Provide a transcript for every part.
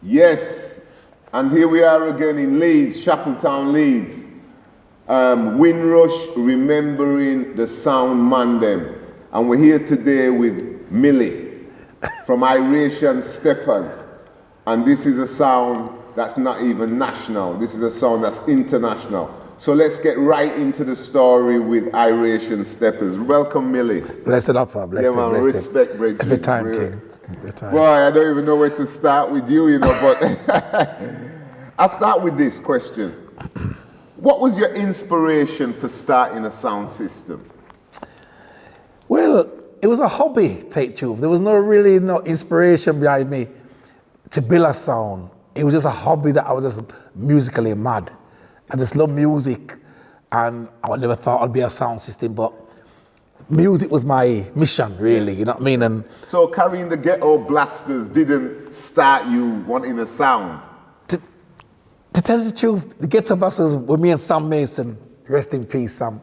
Yes, and here we are again in Leeds, Chapeltown, Leeds. Windrush remembering the sound man them. And we're here today with Millie from Iration Steppers. And this is a sound that's not even national. This is a sound that's international. So let's get right into the story with Iration Steppers. Welcome, Millie. Blessed up, blessed. Yeah, man, blessed. respect, Bridget. Every time, King. Every time. Boy, I don't even know where to start with you, but I'll start with this question. What was your inspiration for starting a sound system? Well, it was a hobby, take truth. There was no inspiration behind me to build a sound. It was just a hobby that I was just musically mad. I just love music, and I never thought I'd be a sound system, but music was my mission, really, you know what I mean? And so carrying the ghetto blasters didn't start you wanting a sound? To tell you the truth, the ghetto blasters were me and Sam Mason, rest in peace, Sam.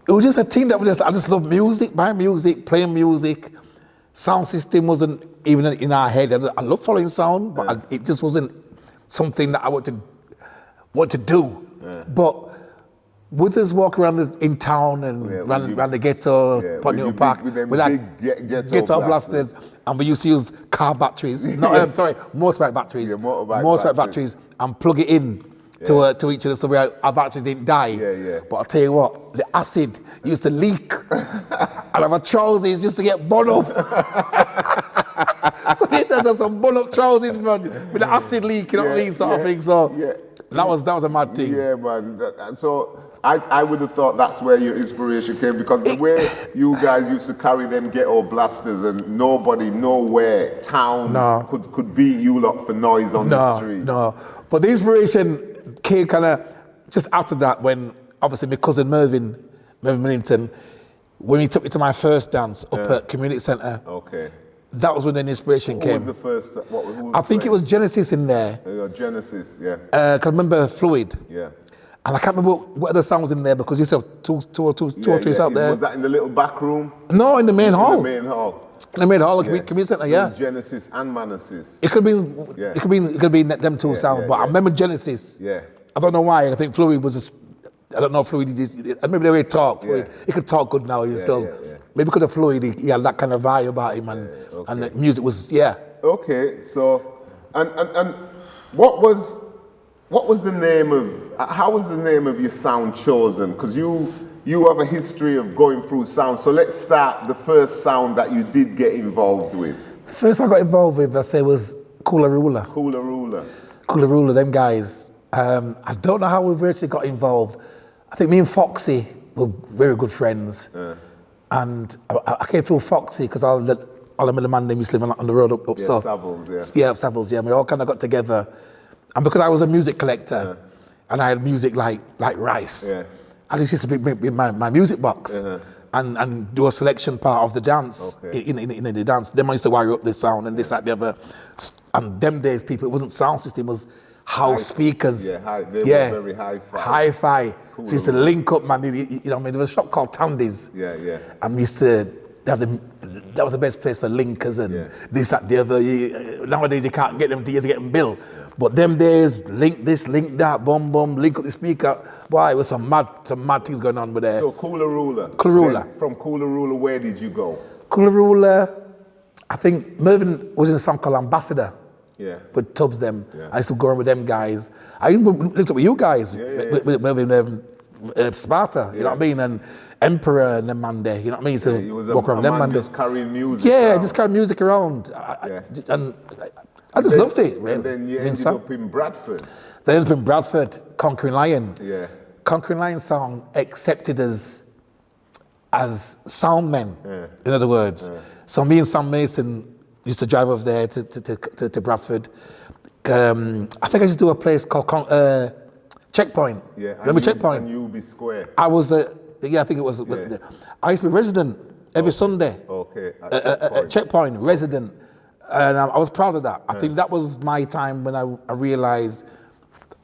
It was just a team that I just loved music, buying music, playing music. Sound system wasn't even in our head. I love following sound, but it just wasn't something that I wanted to do. Yeah. But with us walking around in town and around the ghetto, Putney Park, with like ghetto blasters, and we used to use car batteries, motorbike batteries, motorbike batteries, and plug it in to each other so our batteries didn't die. But I'll tell you what, the acid used to leak out of our trousers just to get burned up. So there's some burned up trousers, man, with the acid leak, you know what I mean, sort of thing. So that was a mad thing. Yeah, man. So I would have thought that's where your inspiration came, because the way you guys used to carry them ghetto blasters and nobody nowhere town could beat you lot for noise on the street. No, but the inspiration came kind of just after that, when obviously my cousin Mervyn Millington, when he took me to my first dance up at Community Centre. Okay. That was when the inspiration came. Who was the first? Who was I think it was Genesis in there. Genesis, yeah. I can remember Fluid. Yeah. And I can't remember what other songs in there, because you used to have two or three out there. Was that in the little back room? No, in the main hall. In the main hall. In the main hall, Community Centre, It was Genesis and Manassas. It could have been them two sounds, but I remember Genesis. Yeah. I don't know why. I think Fluid was just, I don't know if Fluid, maybe the way he talked. He could talk good now. Maybe because of Fluid, he had that kind of vibe about him, and the music was, Okay, so, and what was the name of, how was the name of your sound chosen? Because you have a history of going through sound, so let's start the first sound that you did get involved with. The first I got involved with, I say, was Cooler Ruler. Cooler Ruler. Cooler Ruler, them guys. I don't know how we virtually got involved. I think me and Foxy were very good friends. And I came through Foxy because all the man them used to live on the road up south. Savills, and we all kind of got together. And because I was a music collector, and I had music like rice, I just used to bring my music box and do a selection part of the dance in the dance. Then I used to wire up the sound and this, that, the other. And them days, people, it wasn't sound system, it was house speakers. They were very hi-fi. Hi-fi. Cool. So we used to link up, man. You know, there was a shop called Tandy's. And we used to have that was the best place for linkers and this, that, the other. Nowadays you can't get them to get them built. But them days, link this, link that, boom, boom, link up the speaker. Boy, it was some mad things going on with there. So Cooler Ruler. Then from Cooler Ruler, where did you go? Cooler Ruler, I think Mervyn was in a song called Ambassador. With Tubbs them. I used to go around with them guys. I even lived up with you guys, with Mervyn Sparta, you know what I mean? And Emperor and them man there, you know what I mean? So he was walk around them man just carrying music just carrying music around. And I just loved it, really. And then you ended up in Bradford. Then ended up in Bradford, Conquering Lion. Conquering Lion song accepted as sound men, in other words. So me and Sam Mason used to drive over there to Bradford. I think I used to do a place called Checkpoint. Remember Checkpoint? And UB Square. I was I think it was. I used to be resident every Sunday. At Checkpoint, resident. And I was proud of that. I think that was my time when I realized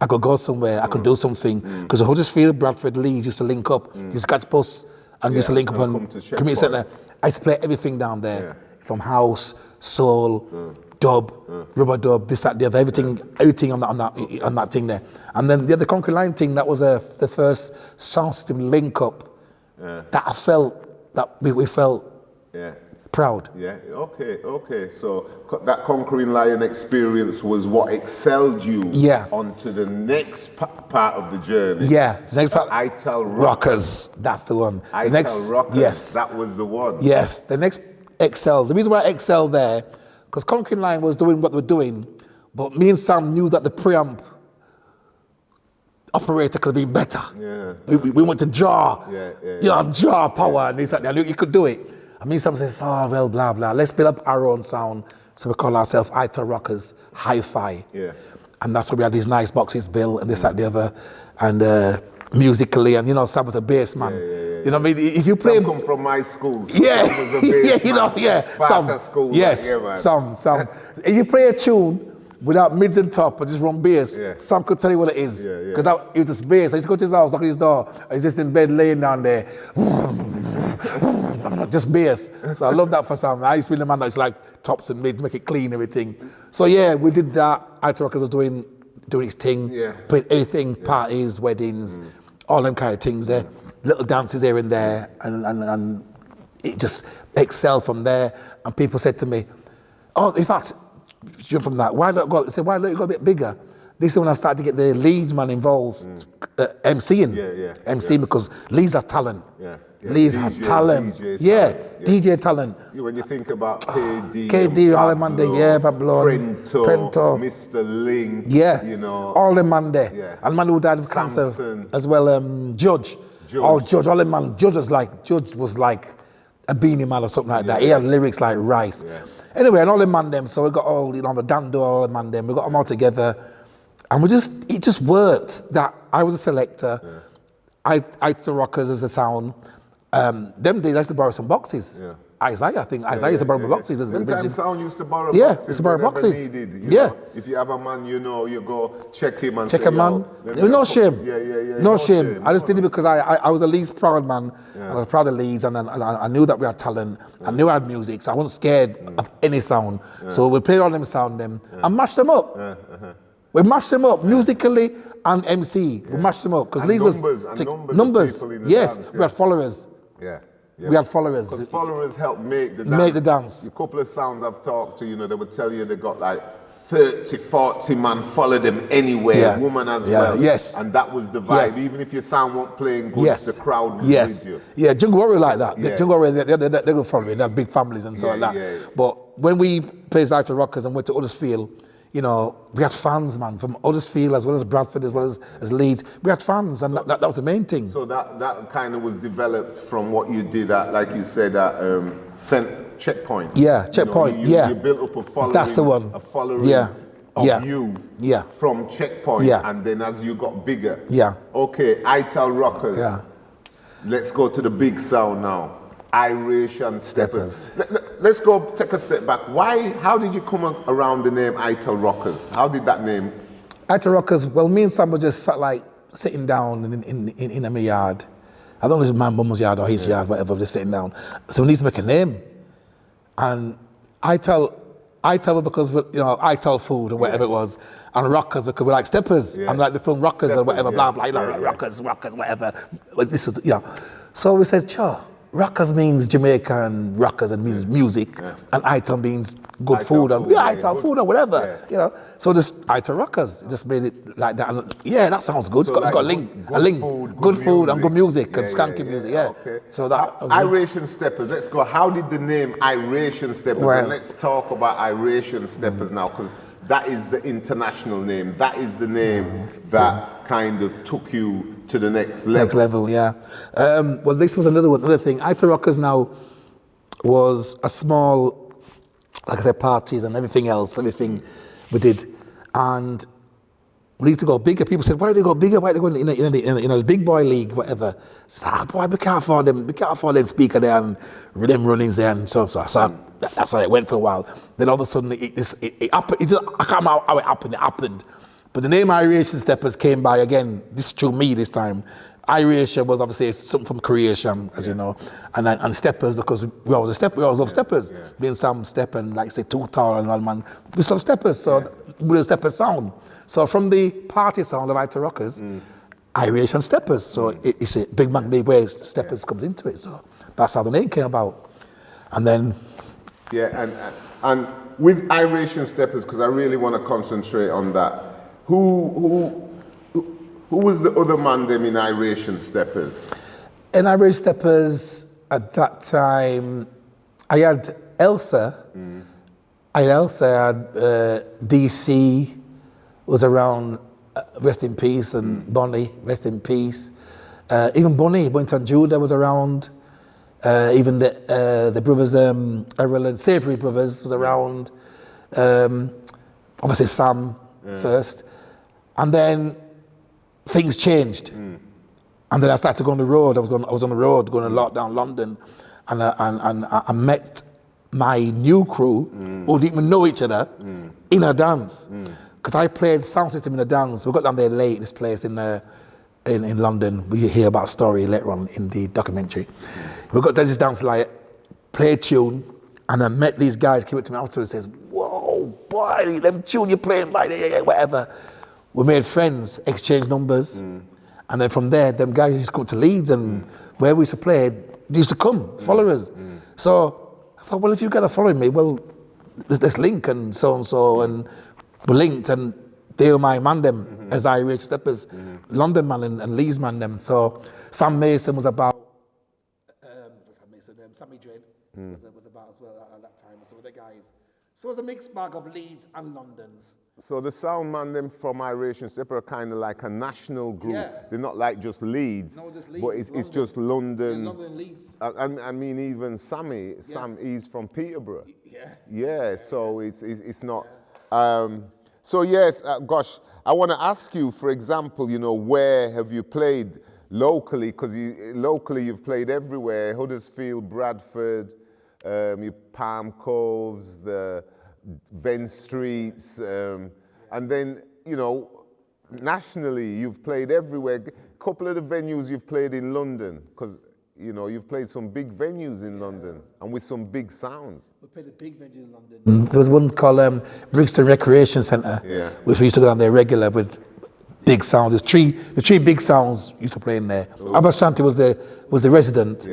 I could go somewhere, I could do something. Because Huddersfield, Bradford, Leeds used to link up. Used to catch bus and used to link up on Community Centre. I used to play everything down there, from house, soul, dub, rubber dub, this, that, the other, everything on that thing there. And then the Concrete Line thing, that was the first sound system link up that I felt, that we felt proud. Yeah, okay. So that Conquering Lion experience was what excelled you onto the next part of the journey. Yeah, the next part. Ital Rockers, that's the one. Ital Rockers, yes. That was the one. Yes, the next excelled. The reason why I excelled there, because Conquering Line was doing what they were doing, but me and Sam knew that the preamp operator could have been better. Yeah. We went to jaw, jaw power, and this, and I knew you could do it. I mean, someone says, oh, well, blah, blah. Let's build up our own sound. So we call ourselves Ital Rockers Hi-Fi. Yeah. And that's why we had these nice boxes built and this, that, the other. And musically, and Sam was a bass man. You know what I mean? If you play... Some come from my school. So yeah. was a bass man. Some. School. Yes, man. some. If you play a tune without mids and top and just run bass, Sam could tell you what it is. Because it was just bass. I used to go to his house, knock on his door, and he's just in bed laying down there. Just bass. So I love that for Sam. I used to be the man that's like tops and mids, make it clean, everything. So yeah, we did that. Ital Rockers was doing his thing, playing anything, parties, weddings, all them kind of things there. Little dances here and there, and it just excelled from there. And people said to me, oh, in fact, jump from that, why don't you go a bit bigger? This is when I started to get the Leeds man involved, MCing, because Leeds has talent. Leeds had talent. DJ talent. When you think about KD, Pablo, Prento, Mr. Ling, all them man there. And man who died of cancer as well, Judge. All them man. Judge was like a beanie man or something like that. He had lyrics like rice. Anyway, and all them man them, so we got all, the Dando, all them man them, we got them all together. And it just worked that I was a selector, Ital Rockers as a sound. Them days I used to borrow some boxes. Isaiah used to borrow boxes. Sometimes sound used to borrow boxes. used to borrow boxes. Needed, you know. If you have a man, you go check him and check say, a man. No shame. No shame. I just did it because I was a Leeds proud man. And I was proud of Leeds, and I knew that we had talent. I knew I had music, so I wasn't scared of any sound. So we played all them sound and mashed them up. We mashed them up musically and MC. We mashed them up because Leeds was numbers. Yes, we had followers. We had followers. Because followers helped make the dance. A couple of sounds I've talked to, they would tell you they got like 30, 40 man follow them anywhere, woman as well. Yes. And that was the vibe. Even if your sound weren't playing good, the crowd was with you. Yeah, Jungle Warrior like that. Jungle Warrior, they would follow me. They had big families and so like that. But when we played Ital Rockers and went to Huddersfield, we had fans, man, from Huddersfield as well as Bradford, as well as Leeds. We had fans, and that was the main thing. So that kind of was developed from what you did at, like you said, at Checkpoint. Yeah, Checkpoint. You built up a following. That's the one. A following of you from Checkpoint, and then as you got bigger. Okay, Ital Rockers. Let's go to the big sound now. Iration Steppers. Let's go take a step back. How did you come around the name Ital Rockers? How did that name? Ital Rockers, well, me and Sam were just sitting down in my yard. I don't know if it's my mum's yard or his yard, whatever, just sitting down. So we need to make a name. And Ital because, Ital food or whatever it was, and Rockers because we like steppers, and like the film Rockers or whatever, blah, blah, Rockers, whatever. But this was, So we said, sure. Rockers means Jamaica and rockers and means music, and Ital means good food and Ital food or whatever, So this Ital Rockers just made it like that. And that sounds good. It's got a link, good food and good music and skanky music. Okay. So that Iration Steppers. Let's go. How did the name Iration Steppers? And let's talk about Iration Steppers now, because that is the international name. That is the name that kind of took you to the next level. Next level, well, this was another thing. Ital Rockers now was a small, like I said, parties and everything we did. And we need to go bigger. People said, why do they go bigger? Why do they go in the big boy league, whatever? Boy, we can't afford them. We can't afford them speaker there and them runnings there. And so that's how it went for a while. Then all of a sudden, it happened. I can't remember how it happened. It happened. But the name Iration Steppers came by again, this through me this time. Iration was obviously something from creation, as you know, and steppers because we always love steppers. Being some step and like say too tall and one man, we love steppers, so with a stepper sound. So from the party sound of Ita Rockers, Iration Steppers. So it's a big magnet where steppers comes into it. So that's how the name came about. And then and with Iration Steppers, because I really want to concentrate on that. Who was the other man them in Iration Steppers? In Iration Steppers, at that time, I had Elsa. I had DC was around, rest in peace, and Bonnie, rest in peace. Even Bonnie, Boynton Judah was around. Even the brothers, Errol and Savory brothers was around. Obviously Sam first. And then things changed, and then I started to go on the road. I was on the road going to lockdown London, and I met my new crew who didn't even know each other in a dance, because I played sound system in a dance. We got down there late. This place in London. We hear about a story later on in the documentary. We got to this dance like play a tune, and I met these guys. Came up to me afterwards and says, "Whoa, boy, them tune you're playing, whatever." We made friends, exchanged numbers, and then from there, them guys used to come to Leeds, and where we used to play, they used to come, follow us. So I thought, well, if you guys are following me, well, let's link and so, and we linked, and they were my man them, as Iration Steppers, London man and Leeds man them. So Sam Mason was about, Sammy Dread was about as well at that time, so the guys. So it was a mixed bag of Leeds and London's. So the sound man them from Iration Steppers are kind of like a national group. Yeah. They're not like just Leeds, No, just Leeds, but it's just London. Yeah, London and Leeds. I mean, even Sammy, Sam, he's from Peterborough. Yeah. So it's not. So yes, gosh, I want to ask you, for example, you know, where have you played locally? Because locally you've played everywhere: Huddersfield, Bradford, your Palm Coves, the Venn Streets, and then, you know, nationally you've played everywhere. A couple of the venues you've played in London, because, you know, you've played some big venues in London and with some big sounds. We played a big venue in London. There was one called Brixton Recreation Centre, which we used to go down there regular with big sounds. The three big sounds used to play in there. Abbas Shanti was the resident.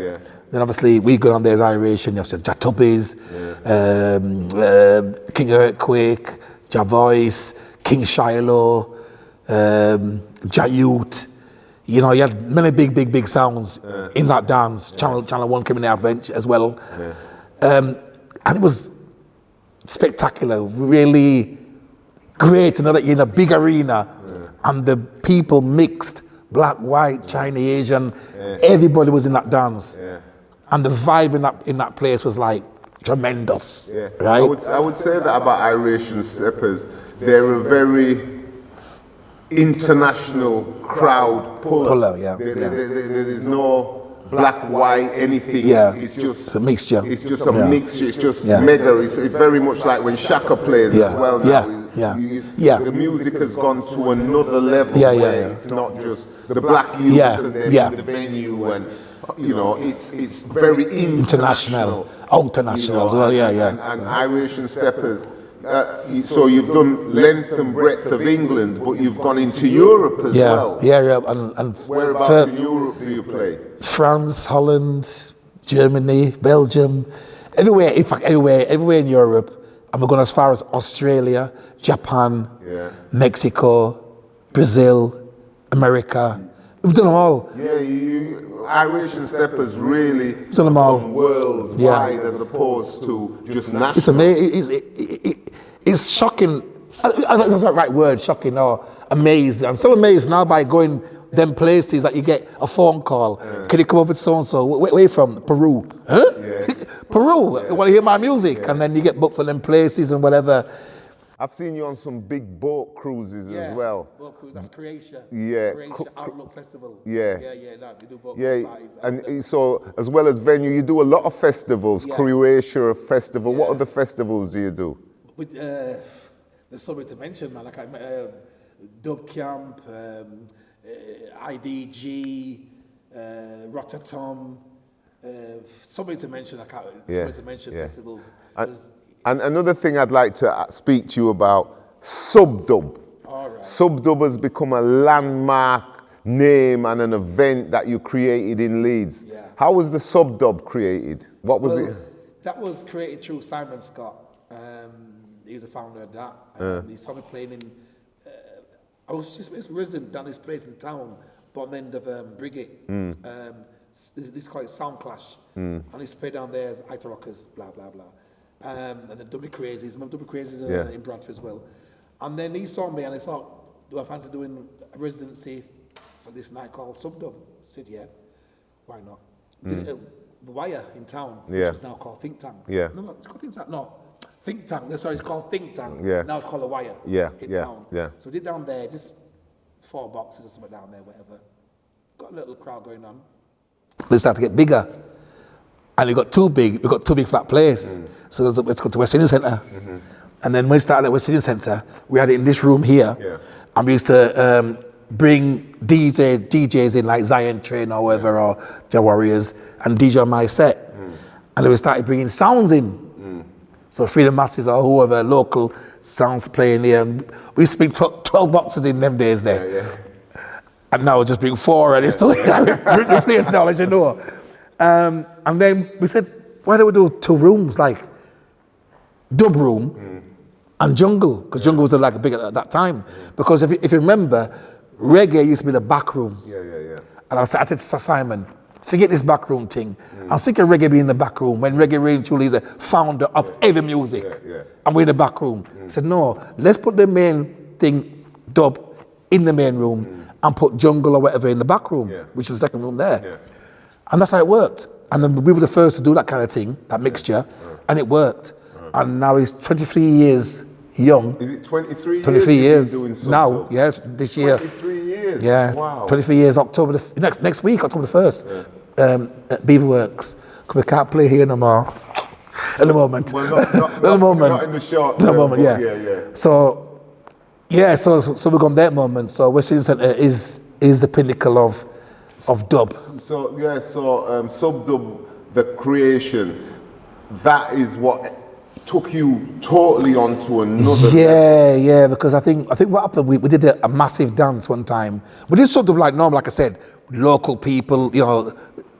Then obviously we go down there as Iration. You have Jack Tubbies, King Earthquake, Ja Voice, King Shiloh, Jayute. You know, you had many big sounds in that dance. Channel 1 came in there as well. And it was spectacular, really great to know that you're in a big arena and the people mixed, black, white, Chinese, Asian, everybody was in that dance. And the vibe in that place was like tremendous, right? I would say that about Iration Steppers. They're a very international crowd puller. There's no black, white, anything. It's just a mixture. It's just a mixture. It's just mega. It's very much like when Shaka plays as well now. The music has gone to another level. It's not just the black youths and then the venue, and you know, it's very international. International as well. And Iration Steppers. So you've done length and breadth of England, but you've gone into Europe as well. And whereabouts in Europe do you play? France, Holland, Germany, Belgium, everywhere. In fact, everywhere in Europe. And we're going as far as Australia, Japan, Mexico, Brazil, America. We've done them all. Iration Steppers really done them all worldwide as opposed to just national. It's amazing. It's shocking. That's the right word, shocking or amazed. I'm still amazed now by going them places that you get a phone call. Can you come over to so-and-so? Where are you from? Peru. Huh? Peru. You want to hear my music? And then you get booked for them places and whatever. I've seen you on some big boat cruises as well. Boat cruise, that's Croatia. Croatia Outlook Festival. They do boat parties. And so, as well as venue, you do a lot of festivals. Croatia Festival. What other festivals do you do? There's so many to mention, man. Like Dub Camp, IDG, Rototom, somebody to mention, I can't, somebody to mention festivals. And another thing I'd like to speak to you about, Subdub. All right. Subdub has become a landmark name and an event that you created in Leeds. Yeah. How was the Subdub created? What was it? That was created through Simon Scott. He was the founder of that. He saw me playing in, I was just a resident down this place in town, bottom end of Briggate. This called Sound Clash. And he used to play down there as Ita Rockers, blah, blah, blah. And then W Crazies, W Crazies in Bradford as well. And then he saw me and I thought, do I fancy doing a residency for this night called Subdub? I said, yeah, why not? Did it at The Wire in town, which is now called Think Tank. Yeah. No, it's called Think Tank, no. Think Tank, sorry, it's called Think Tank. Yeah. Now it's called The Wire in town. Yeah. So we did down there, just 4 boxes or something down there, whatever. Got a little crowd going on. They started to get bigger. And we got too big flat players. So let's go to West Indian Centre. And then when we started at West Indian Centre, we had it in this room here. And we used to bring DJs in like Zion Train or whatever, or the Warriors, and DJ on my set. And then we started bringing sounds in. So Freedom Masses or whoever, local sounds playing here. And we used to bring 12 boxes in them days there. And now we just bring 4 and it's still the place now, as you know. And then we said, why don't we do 2 rooms, like dub room and jungle, because jungle was like big at that time. Because if you remember, reggae used to be the back room. And I said to Simon, forget this back room thing. I'm sick of reggae being in the back room when Reggae Rain truly is a founder of heavy music. And we're in the back room. I said, no, let's put the main thing, dub, in the main room and put jungle or whatever in the back room, which is the second room there. And that's how it worked. And then we were the first to do that kind of thing, that mixture, and it worked. And now he's 23 years young. Is it 23 years? 23 years doing now, yes, this year. 23 years? Yeah, Wow. 23 years, October, next week, October the 1st, at Beaverworks. Because we can't play here no more. At the moment. Well, not in the short term. At the moment, yeah. So we've gone that moment. So West Indian Centre is the pinnacle of dub. So Subdub, the creation, that is what took you totally onto another level. Because I think what happened, we did a massive dance one time. We did Subdub like normal, like I said, local people,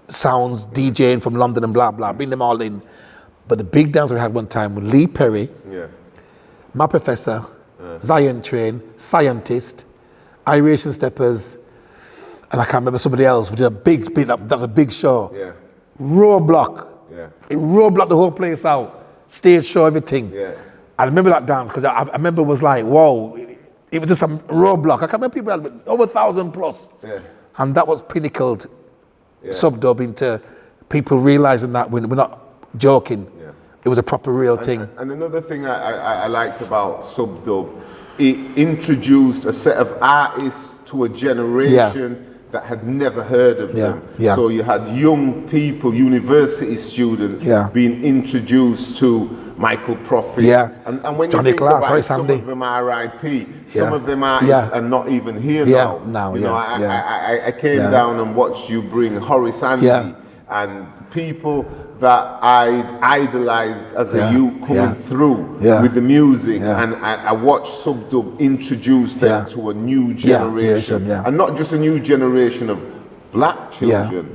sounds, DJing from London and blah, blah, bring them all in. But the big dance we had one time with Lee Perry, my professor, Zion Train, Scientist, Iration Steppers, and I can't remember somebody else. We did a big, that was a big show. Roadblock. It roadblocked the whole place out. Stage show, everything. I remember that dance because I remember it was like, whoa, it was just a roadblock. I can remember people had over 1,000 plus. And that was pinnacled Subdub into people realizing that we're not joking. It was a proper real thing. And another thing I liked about Subdub, it introduced a set of artists to a generation that had never heard of them. So you had young people, university students, being introduced to Michael Prophet. And when Johnny you think Glass, about it, some of them are RIP. Some of them artists are not even here now. I came down and watched you bring Horace Andy and people that I'd idolized as a youth coming through with the music, and I watched Subdub introduce them to a new generation, and not just a new generation of black children,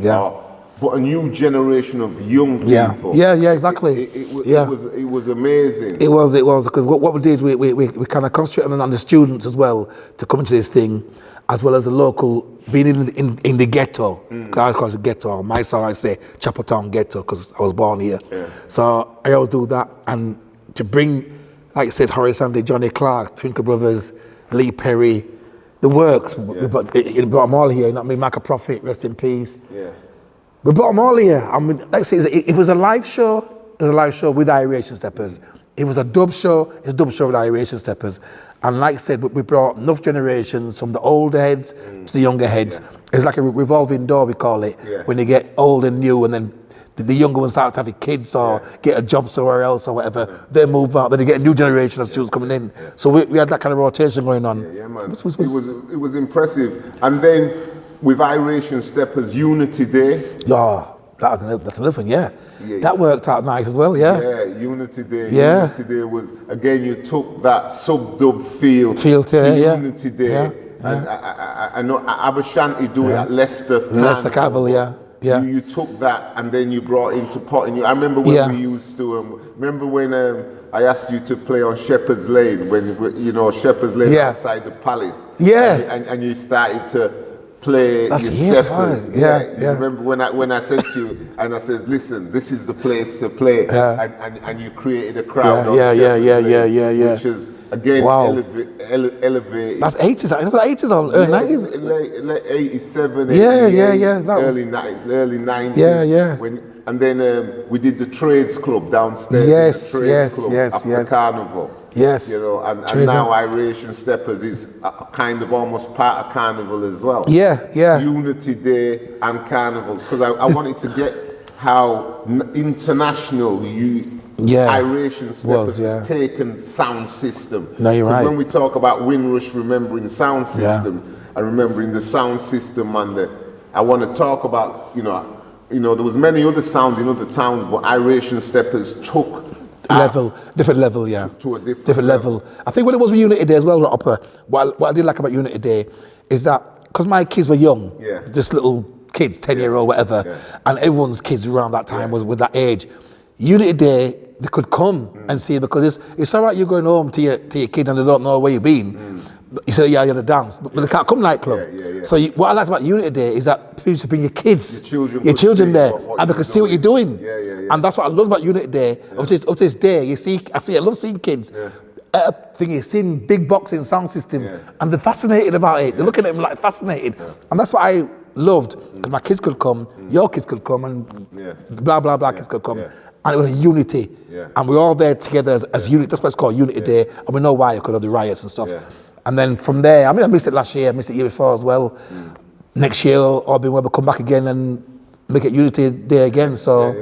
but a new generation of young people. Exactly. It was amazing. It was because what we did, we kind of concentrated on the students as well to come into this thing, as well as the local, being in the ghetto. I call it ghetto. My son, I say Chapeltown ghetto because I was born here. So I always do that, and to bring, like I said, Horace Andy, Johnny Clark, Twinkle Brothers, Lee Perry, the works. We brought them all here. You know what I mean? Michael Prophet, rest in peace. We brought them all here. I mean, like I say, it was a live show. It was a live show with Iration Steppers. It was a dub show. It's a dub show with Iration Steppers. And like I said, we brought enough generations from the older heads to the younger heads. It's like a revolving door, we call it, when you get old and new, and then the younger ones start to have kids or get a job somewhere else or whatever. They move out, then you get a new generation of students coming in. So we had that kind of rotation going on. Yeah, man. It was impressive. And then with Iration Steppers Unity Day. Yeah. That's another thing, that worked out nice as well, Yeah, Unity Day. Yeah. Unity Day was, again, you took that sub-dub feel to Unity Day. Yeah. And I know Abashanti do it at Leicester Carnival, yeah. You took that and then you brought into pot. And I remember when we used to, remember when I asked you to play on Shepherd's Lane, Shepherd's Lane outside the palace. Yeah. And you started to play your steppers. Yeah. Remember when I said to you, and I said, listen, this is the place to play, and you created a crowd. Which is again elevated. That's 80s or early 90s. Late 87, early 90s. Yeah. And then we did the Trades Club downstairs. After Carnival. Yes. And now Iration Steppers is kind of almost part of Carnival as well. Yeah. Unity Day and Carnivals, because I wanted to get how international Iration Steppers has taken sound system. No, you're right. When we talk about Windrush remembering sound system and remembering the sound system, and I want to talk about, there was many other sounds in other towns, but Iration Steppers took different level, to a different level. I think what it was with Unity Day as well, Hopper, what I did like about Unity Day is that because my kids were young, just little kids, 10-year-old, whatever, and everyone's kids around that time was with that age. Unity Day, they could come and see it, because it's all right you going home to your kid and they don't know where you've been. You say, you had a dance, but they can't come nightclub. So what I liked about Unity Day is that people should bring your kids, your children there, and they can see what you're doing. And that's what I love about Unity Day. Up to this day, I love seeing kids. Seeing big boxing sound system, and they're fascinated about it. They're looking at them like fascinated, and that's what I loved, because my kids could come, your kids could come, and blah blah blah kids could come, and it was a unity, and we're all there together as unity. That's why it's called Unity Day, and we know why, because of the riots and stuff. And then from there, I missed it last year, I missed it the year before as well. Next year, I'll be able to come back again and make it Unity Day again. So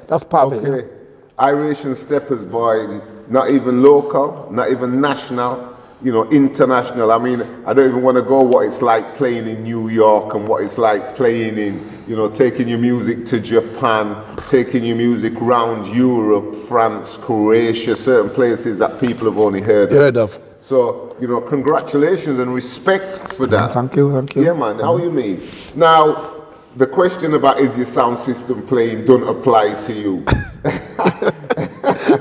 that's part of it. Iration Steppers, boy, not even local, not even national, international. I mean, I don't even want to go what it's like playing in New York and what it's like playing in, taking your music to Japan, taking your music round Europe, France, Croatia, certain places that people have only heard of. So, congratulations and respect for that. Thank you. Yeah, man, how you mean? Now, the question about is your sound system playing don't apply to you.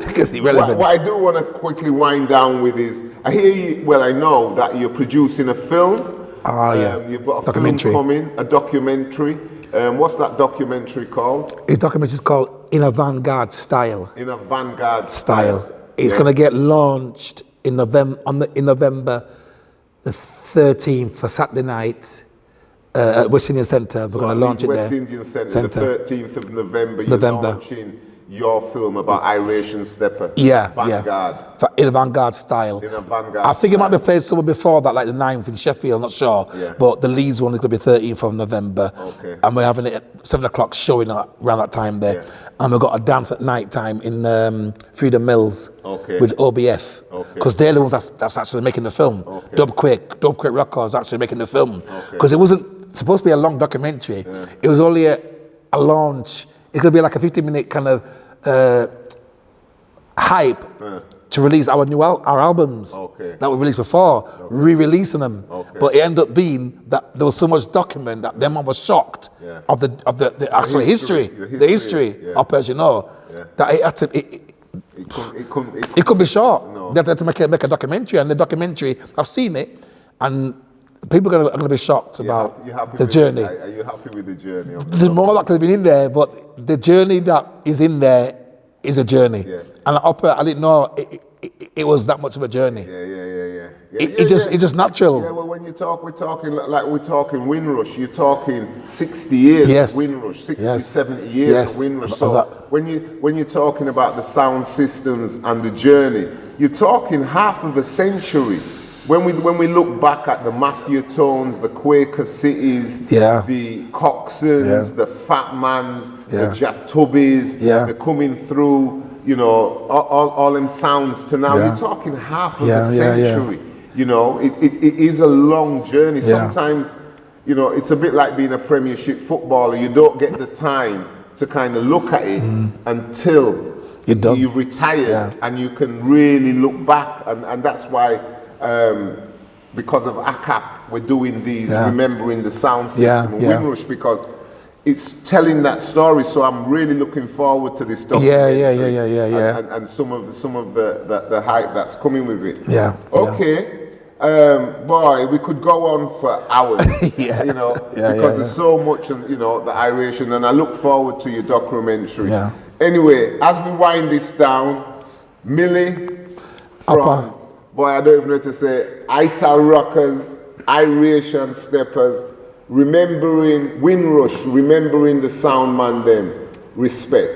Because irrelevant. What I do want to quickly wind down with is, I know that you're producing a film. You've got a film coming, a documentary. What's that documentary called? His documentary is called In a Vanguard Style. In a Vanguard Style. It's going to get launched in November the 13th for Saturday night at West Indian Centre. We're going to launch it there. West Indian Centre, the 13th of November. You're launching your film about Iration Stepper. Vanguard. In a Vanguard Style. In a Vanguard I think it might be played somewhere before that, like the 9th in Sheffield, not sure. But the Leeds one is going to be 13th of November. And we're having it at 7 o'clock showing around that time there. And we've got a dance at night time in Freedom Mills with OBF. Because they're the ones that's actually making the film. Dubquake Records actually making the film. Because it wasn't supposed to be a long documentary. It was only a launch. It's going to be like a 15-minute kind of hype to release our albums that were released before, re-releasing them. But it ended up being that there was so much document that them was shocked of the actual history, as you know, that it had to. It could be short. No. They had to make a documentary, and the documentary, I've seen it, and people are going to be shocked about the journey. Are you happy with the journey? There's more that could have been in there, but the journey that is in there is a journey. And I didn't know it was that much of a journey. It's just natural. Yeah, well, when we're talking Windrush, you're talking 60 years of Windrush, 60, 70 years of Windrush. So when you're talking about the sound systems and the journey, you're talking half of a century when we look back at the Mafia Tones, the Quaker Cities, the Coxsons, the Fat Mans, the Jatubbies, they're coming through, you know, all them sounds to now, you're talking half of a century. You know, it is a long journey. Sometimes, you know, it's a bit like being a Premiership footballer. You don't get the time to kind of look at it until you've retired and you can really look back. And that's why, because of ACAP, we're doing these, remembering the sound system of Windrush, because it's telling that story. So I'm really looking forward to this documentary. And some of the hype that's coming with it. Okay. Boy, we could go on for hours, you know, because there's so much, you know, the Iration, and I look forward to your documentary. Anyway, as we wind this down, Millie from, boy, I don't even know what to say, Ital Rockers, Iration Steppers, remembering Windrush, remembering the sound man them, respect.